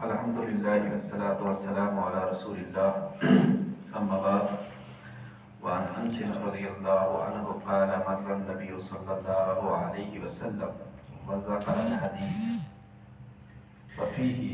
الحمدللہ والصلاة والسلام علی رسول اللہ اما بعد وعن انس رضی اللہ عنہ قال مر النبی صلی اللہ علیہ وسلم وذکر الحدیث وفیہ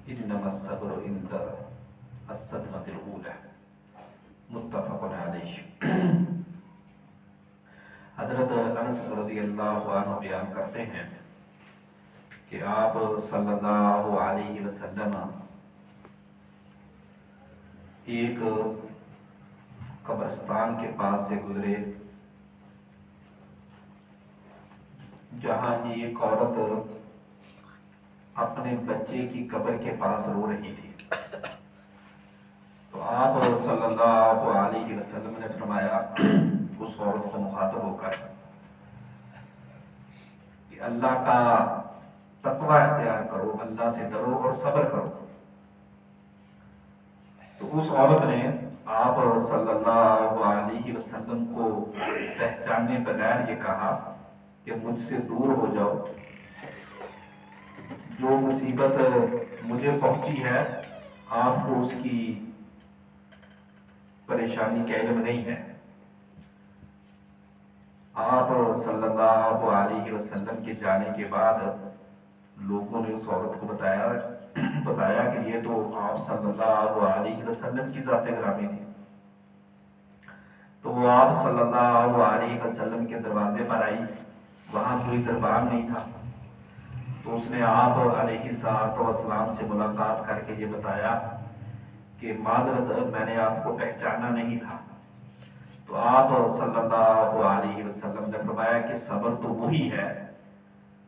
انما الصبر عند الصدمة الاولى متفق علیہ۔ حضرت انس رضی اللہ عنہ بیان کرتے ہیں کہ آپ صلی اللہ علیہ وسلم ایک قبرستان کے پاس سے گزرے جہاں ایک عورت اپنے بچے کی قبر کے پاس رو رہی تھی۔ تو آپ صلی اللہ علیہ وسلم نے فرمایا اس عورت کو مخاطب ہو کر کہ اللہ کا تقوی اختیار کرو، اللہ سے ڈرو اور صبر کرو۔ تو اس عورت نے آپ صلی اللہ علیہ وسلم کو پہچانے بغیر یہ کہا کہ مجھ سے دور ہو جاؤ، جو مصیبت مجھے پہنچی ہے آپ کو اس کی پریشانی کا علم نہیں ہے۔ آپ صلی اللہ علیہ وسلم کے جانے کے بعد لوگوں نے اس عورت کو بتایا کہ یہ تو آپ صلی اللہ علیہ وسلم کی ذات گرامی تھی۔ تو وہ آپ صلی اللہ علیہ وسلم کے دروازے پر آئی، وہاں کوئی دربار نہیں تھا۔ تو اس نے آپ علیہ السلام سے ملاقات کر کے یہ بتایا کہ معذرت میں نے آپ کو پہچانا نہیں تھا۔ تو آپ صلی اللہ علیہ وسلم نے فرمایا کہ صبر تو وہی ہے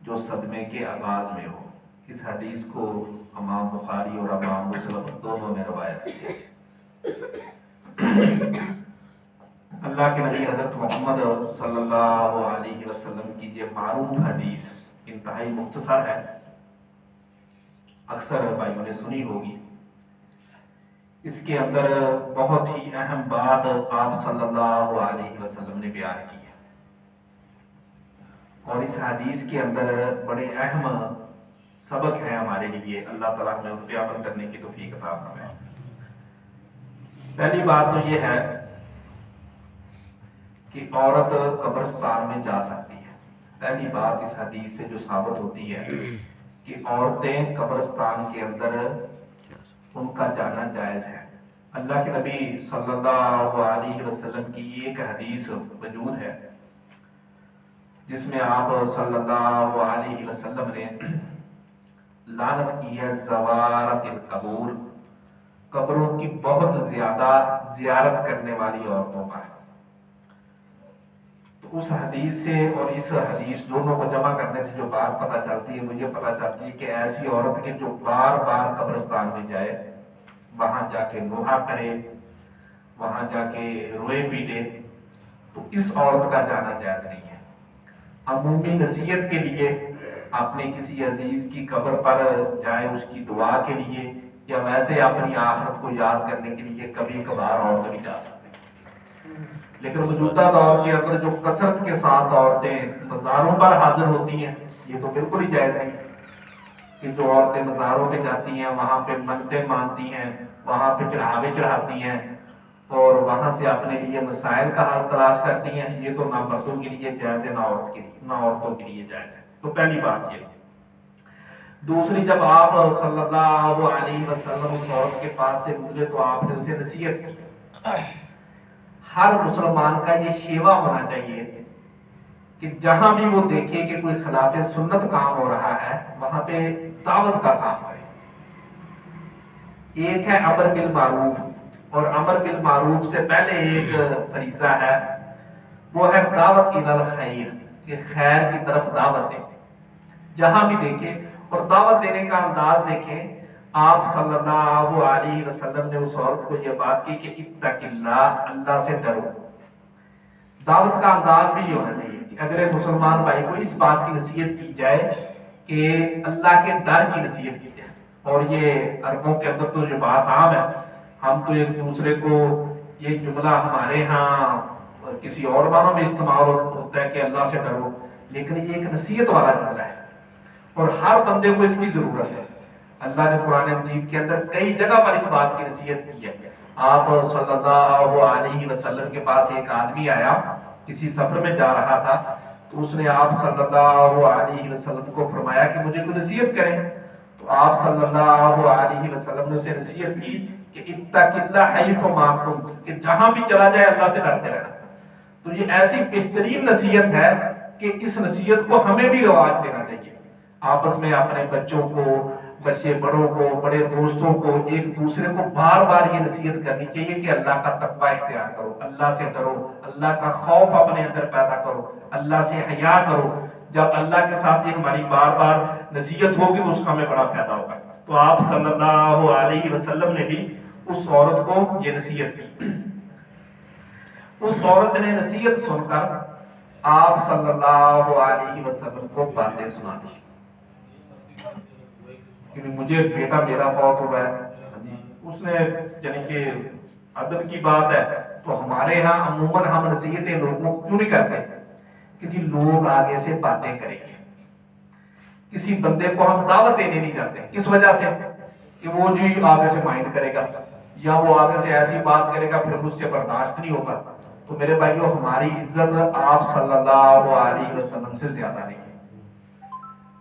جو صدمے کے آغاز میں ہو۔ اس حدیث کو امام بخاری اور امام مسلم دونوں نے روایت کی ہے۔ اللہ کے نبی حضرت محمد صلی اللہ علیہ وسلم کی یہ معروف حدیث انتہائی مختصر ہے، اکثر بھائیوں نے سنی ہوگی۔ اس کے اندر بہت ہی اہم بات آپ صلی اللہ علیہ وسلم نے بیان کی ہے، اور اس حدیث کے اندر بڑے اہم سبق ہیں ہمارے لیے۔ اللہ تعالیٰ نے ان پہ عمل کرنے کی توفیق عطا فرمائے۔ پہلی بات تو یہ ہے کہ عورت قبرستان میں جا سکتی ہے۔ پہلی بات اس حدیث سے جو ثابت ہوتی ہے کہ عورتیں قبرستان کے اندر ان کا جانا جائز ہے۔ اللہ کے نبی صلی اللہ علیہ وسلم کی ایک حدیث موجود ہے جس میں آپ صلی اللہ علیہ وسلم نے لعنت کی ہے زوارت القبور، قبروں کی بہت زیادہ زیارت کرنے والی عورتوں پر۔ تو اس حدیث سے اور اس حدیث دونوں کو جمع کرنے سے جو بات پتہ چلتی ہے، مجھے پتہ چلتی ہے کہ ایسی عورت کے جو بار بار قبرستان میں جائے، وہاں جا کے نوحہ کرے، وہاں جا کے روئے پیٹے، تو اس عورت کا جانا جائز نہیں ہے۔ عمومی نصیحت کے لیے اپنے کسی عزیز کی قبر پر جائیں اس کی دعا کے لیے، یا ویسے اپنی آخرت کو یاد کرنے کے لیے کبھی کبھار عورتیں بھی جا سکتے ہیں۔ لیکن موجودہ دور کے اندر جو کثرت کے ساتھ عورتیں مزاروں پر حاضر ہوتی ہیں، یہ تو بالکل ہی جائز نہیں کہ جو عورتیں مزاروں پہ جاتی ہیں، وہاں پہ منتیں مانتی ہیں، وہاں پہ چڑھاوے چڑھاتی ہیں اور وہاں سے اپنے لیے مسائل کا حل تلاش کرتی ہیں، یہ تو نہ مردوں کے لیے جائز ہے نہ عورتوں کے لیے جائز ہے۔ تو پہلی بات یہ۔ دوسری، جب آپ صلی اللہ علیہ وسلم اس عورت کے پاس سے گزرے تو آپ نے اسے نصیحت کی۔ ہر مسلمان کا یہ شیوا ہونا چاہیے کہ جہاں بھی وہ دیکھے کہ کوئی خلاف سنت کام ہو رہا ہے، وہاں پہ دعوت کا کام کرے۔ ایک ہے امر بالمعروف، اور امر بالمعروف سے پہلے ایک فریضہ ہے، وہ ہے دعوت الی الخیر، کہ خیر کی طرف دعوت دیں جہاں بھی دیکھیں۔ اور دعوت دینے کا انداز دیکھیں، آپ صلی اللہ علیہ وسلم نے اس عورت کو یہ بات کی کہ اتق اللہ، اللہ سے ڈرو۔ دعوت کا انداز بھی یہ ہونا چاہیے کہ اگر ایک مسلمان بھائی کو اس بات کی نصیحت کی جائے کہ اللہ کے ڈر کی نصیحت کی جائے، اور یہ عربوں کے اندر تو یہ بات عام ہے، ہم تو ایک دوسرے کو یہ جملہ ہمارے ہاں کسی اور معنوں میں استعمال ہوتا ہے کہ اللہ سے ڈرو، لیکن یہ ایک نصیحت والا جملہ ہے، اور ہر بندے کو اس کی ضرورت ہے. اللہ نے قرآن مجید کے اندر کئی جگہ پر اس بات کی نصیحت کی ہے. آپ صلی اللہ علیہ وسلم کے پاس ایک آدمی آیا، کسی سفر میں جا رہا تھا، تو اس نے آپ صلی اللہ علیہ وسلم کو فرمایا کہ مجھے کوئی نصیحت کریں. تو آپ صلی اللہ علیہ وسلم نے اسے نصیحت کی کہ اتق اللہ حیث ما کنت، کہ جہاں بھی چلا جائے اللہ سے ڈرتے رہنا. تو یہ ایسی بہترین نصیحت ہے کہ اس نصیحت کو ہمیں بھی رواج دینا چاہیے. آپس میں اپنے بچوں کو، بچے بڑوں کو، بڑے دوستوں کو، ایک دوسرے کو بار بار یہ نصیحت کرنی چاہیے کہ اللہ کا تقوی اختیار کرو، اللہ سے ڈرو، اللہ کا خوف اپنے اندر پیدا کرو، اللہ سے حیا کرو. جب اللہ کے ساتھ یہ ہماری بار بار نصیحت ہوگی تو اس کا ہمیں بڑا فائدہ ہوگا. تو آپ صلی اللہ علیہ وسلم نے بھی اس عورت کو یہ نصیحت کی. اس عورت نے نصیحت سن کر آپ صلی اللہ علیہ وسلم کو باتیں سنا دی کہ مجھے بیٹا میرا فوت ہوا ہے. اس نے یعنی کہ ادب کی بات ہے تو ہمارے ہاں عموماً ہم نصیحتیں لوگوں کو کیوں نہیں کرتے کہ جی لوگ آگے سے باتیں کریں گے. کسی بندے کو ہم دعوت دینے نہیں جاتے، کس وجہ سے کہ وہ جی آگے سے مائنڈ کرے گا یا وہ آگے سے ایسی بات کرے گا پھر مجھ سے برداشت نہیں ہوگا. تو میرے بھائیو ہماری عزت آپ صلی اللہ علیہ وسلم سے زیادہ نہیں ہے.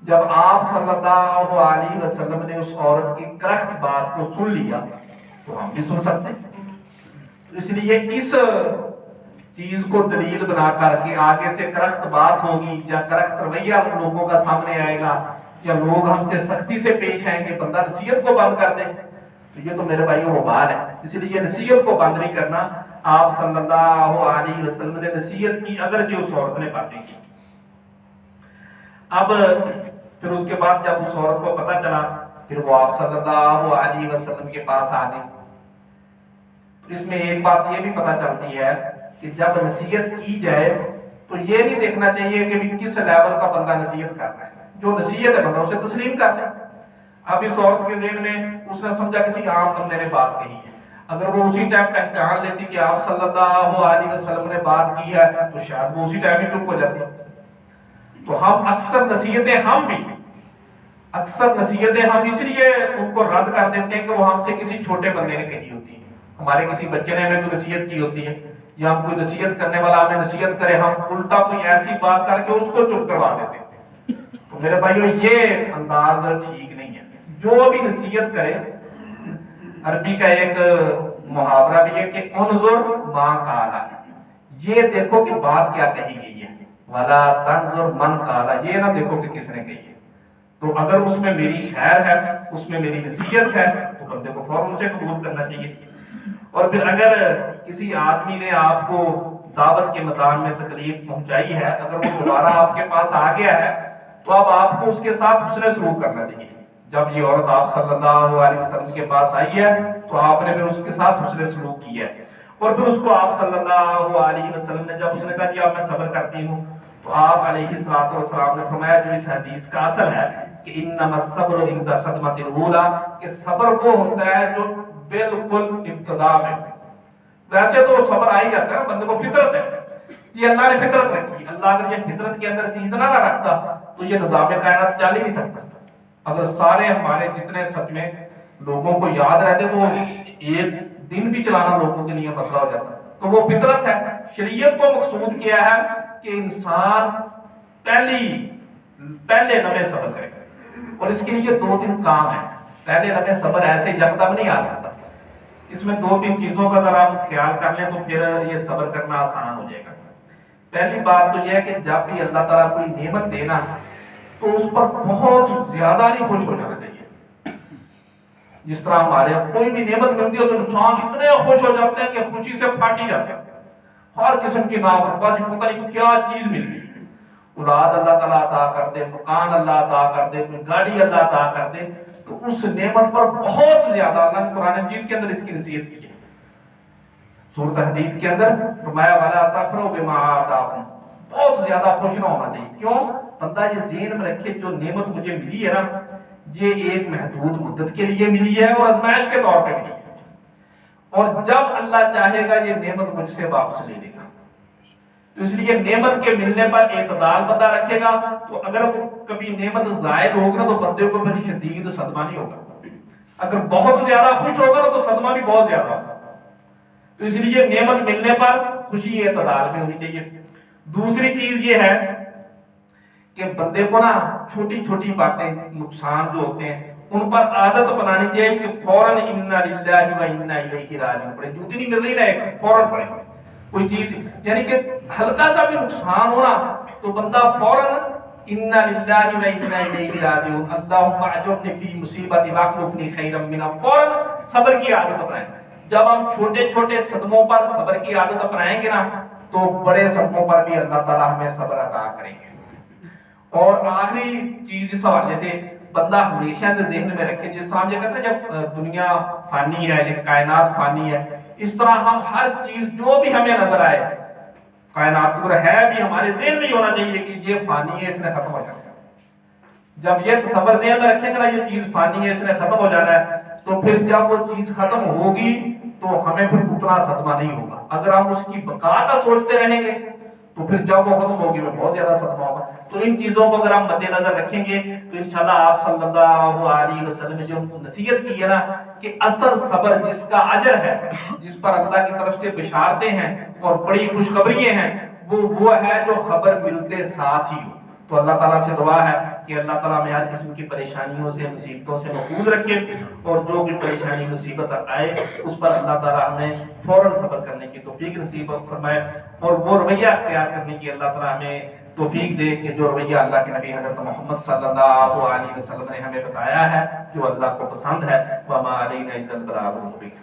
جب آپ صلی اللہ علیہ وسلم نے اس عورت کی کرخت بات کو سن لیا تو ہم بھی سن سکتے ہیں. اس لیے اس چیز کو دلیل بنا کر کے آگے سے کرخت بات ہوگی یا کرخت رویہ لوگوں کا سامنے آئے گا یا لوگ ہم سے سختی سے پیش آئیں گے، بندہ نصیحت کو بند کر دے، تو یہ تو میرے بھائیوں وبال ہے. اس لیے نصیحت کو بند نہیں کرنا. آپ صلی اللہ علیہ وسلم نے نصیحت کی اگرچہ اس عورت نے باتیں کی. اب پھر اس کے بعد جب اس عورت کو پتہ چلا پھر وہ آپ صلی اللہ علیہ وسلم کے پاس آ گئی. اس میں ایک بات یہ بھی پتہ چلتی ہے کہ جب نصیحت کی جائے تو یہ نہیں دیکھنا چاہیے کہ کس لیول کا بندہ نصیحت کر رہا ہے. جو نصیحت ہے بندہ اسے تسلیم کر لے. اب اس عورت کے ذہن میں اس نے سمجھا کسی عام بندے نے بات کہی ہے. اگر وہ اسی ٹائم پہچان لیتی کہ آپ صلی اللہ علیہ وسلم نے بات کی ہے تو شاید وہ اسی ٹائم ہی چپ ہو جاتی. تو ہم اکثر نصیحتیں ہم اس لیے ان کو رد کر دیتے ہیں کہ وہ ہم سے کسی چھوٹے بندے نے کہی ہوتی ہے. ہمارے کسی بچے نے ہمیں کوئی نصیحت کی ہوتی ہے یا ہم کوئی نصیحت کرنے والا ہمیں نصیحت کرے، ہم الٹا کوئی ایسی بات کر کے اس کو چپ کروا دیتے ہیں. تو میرے بھائیو یہ انداز ٹھیک نہیں ہے. جو بھی نصیحت کرے، عربی کا ایک محاورہ بھی ہے کہ انظر ما قال، یہ دیکھو کہ بات کیا کہی گئی ہے، ولا تنظر من قال، یہ نہ دیکھو کہ کس نے کہی ہے. تو اگر اس میں میری خیر ہے، اس میں میری نصیحت ہے تو بندے کو فوراً اسے قبول کرنا چاہیے. اور پھر اگر کسی آدمی نے آپ کو دعوت کے میدان میں تکلیف پہنچائی ہے، اگر وہ دوبارہ آپ کے پاس آ گیا ہے تو اب آپ کو اس کے ساتھ حسن سلوک کرنا چاہیے. جب یہ عورت آپ صلی اللہ علیہ وسلم کے پاس آئی ہے تو آپ نے پھر اس کے ساتھ حسن سلوک کیا ہے. اور پھر اس کو آپ صلی اللہ علیہ وسلم نے جب اس نے کہا کہ اب میں صبر کرتی ہوں تو آپ علیہ الصلوۃ والسلام نے فرمایا جو اس حدیث کا اصل ہے کہ انما الصبر عند الصدمۃ الاولى، کہ صبر وہ ہوتا ہے جو بالکل ابتدا میں. ویسے تو صبر آ ہی جاتا ہے، بندے کو فطرت ہے، یہ اللہ نے فطرت رکھی. اللہ اگر یہ فطرت کے اندر چیز نہ رکھتا تو یہ نظام کائنات چل ہی نہیں سکتا. اگر سارے ہمارے جتنے سچ میں لوگوں کو یاد رہتے تو ایک دن بھی چلانا لوگوں کے لیے مسئلہ ہو جاتا. تو وہ فطرت ہے. شریعت کو مقصود کیا ہے کہ انسان پہلے لمحے صبر کرے، اور اس کے لیے 2-3 کام ہیں. پہلے لمحے صبر ایسے یکدم نہیں آ سکتا. اس میں 2-3 چیزوں کا اگر آپ خیال کر لیں تو پھر یہ صبر کرنا آسان ہو جائے گا. پہلی بات تو یہ ہے کہ جب بھی اللہ تعالیٰ کوئی نعمت دینا تو اس پر بہت زیادہ نہیں خوش ہو جانا چاہیے. جس طرح ہمارے کوئی بھی نعمت ملتی ہے تو انسان اتنے خوش ہو جاتے ہیں کہ خوشی سے پھاٹی جاتے ہیں. ہر قسم کی نعمت پتہ نہیں کیا چیز مل گئی، اولاد اللہ تعالیٰ عطا کر دے، مکان اللہ عطا کر دے، کوئی گاڑی اللہ عطا کر دے، تو اس نعمت پر بہت زیادہ اللہ نے قرآن مجید کے اندر اس کی نصیحت کی ہے. سورۃ حدید کے اندر فرمایا والا تفرحوا بما آتاکم، بہت زیادہ خوش نہ ہونا چاہیے. کیوں؟ بندہ یہ ذہن میں رکھے جو نعمت مجھے ملی ہے نا یہ ایک محدود مدت کے لیے ملی ہے اور آزمائش کے طور پہ ملی ہے، اور جب اللہ چاہے گا یہ نعمت مجھ سے واپس لے لے گا. تو اس لیے نعمت کے ملنے پر اعتدال بندہ رکھے گا، تو اگر کبھی نعمت زائد ہوگی نا تو بندے کو پھر شدید صدمہ نہیں ہوگا، اگر بہت زیادہ خوش ہوگا نا تو صدمہ بھی بہت زیادہ ہوگا۔ تو اس لیے نعمت ملنے پر خوشی اعتدال میں ہونی چاہیے۔ دوسری چیز یہ ہے کہ بندے کو نا چھوٹی چھوٹی باتیں نقصان جو ہوتے ہیں ان پر عادت بنانی چاہیے کہ فوراً انا للہ و انا الیہ راجعون پڑھے، جوتی نہیں مل رہی نا فوراً پڑھے کوئی چیز، یعنی کہ ہلکا سا بھی نقصان ہونا تو بندہ فوراً انا للہ و انا الیہ راجعون اللہم اجرنی فی مصیبتی واخلفنی خیرا منہا، فوراً صبر کی عادت اپنائیں۔ جب ہم چھوٹے چھوٹے صدموں پر صبر کی عادت اپنائیں گے نا تو بڑے صدموں پر بھی اللہ تعالیٰ ہمیں صبر عطا کریں گے۔ اور آخری چیز اس حوالے سے بندہ ہمیشہ سے ذہن میں رکھے، جس طرح ہم یہ کہتے ہیں جب دنیا فانی ہے، یہ کائنات فانی ہے، اس طرح ہم ہر چیز جو بھی ہمیں نظر آئے کائنات پر ہے بھی ہمارے ذہن میں ہی ہونا چاہیے کہ یہ فانی ہے، اس نے ختم ہو جانا ہے۔ جب یہ تصور ذہن میں رکھیں گے نا یہ چیز فانی ہے، اس نے ختم ہو جانا ہے، تو پھر جب وہ چیز ختم ہوگی تو ہمیں پھر اتنا صدمہ نہیں ہوگا۔ اگر ہم اس کی بقا کا سوچتے رہیں گے تو پھر جب وہ ختم ہوگی میں بہت زیادہ صدمہ ہوگا۔ تو ان چیزوں کو اگر ہم مد نظر رکھیں گے تو انشاءاللہ آپ صلی اللہ علیہ وسلم نے جو نصیحت کی ہے نا کہ اصل صبر جس کا اجر ہے، جس پر اللہ کی طرف سے بشارتیں ہیں اور بڑی خوشخبریاں ہیں، وہ ہے جو خبر ملتے ساتھ ہی ہو۔ تو اللہ تعالیٰ سے دعا ہے کہ اللہ تعالیٰ ہمیں ہر قسم کی پریشانیوں سے مصیبتوں سے محفوظ رکھے، اور جو بھی پریشانی مصیبت آئے اس پر اللہ تعالیٰ ہمیں فوراً صبر کرنے کی توفیق نصیب فرمائے، اور وہ رویہ اختیار کرنے کی اللہ تعالیٰ ہمیں توفیق دے کہ جو رویہ اللہ کے نبی حضرت محمد صلی اللہ علیہ وسلم نے ہمیں بتایا ہے، جو اللہ کو پسند ہے۔ وَمَا عَلَيْنَا إِلَّا الْبَلَاغُ الْمُبِينُ۔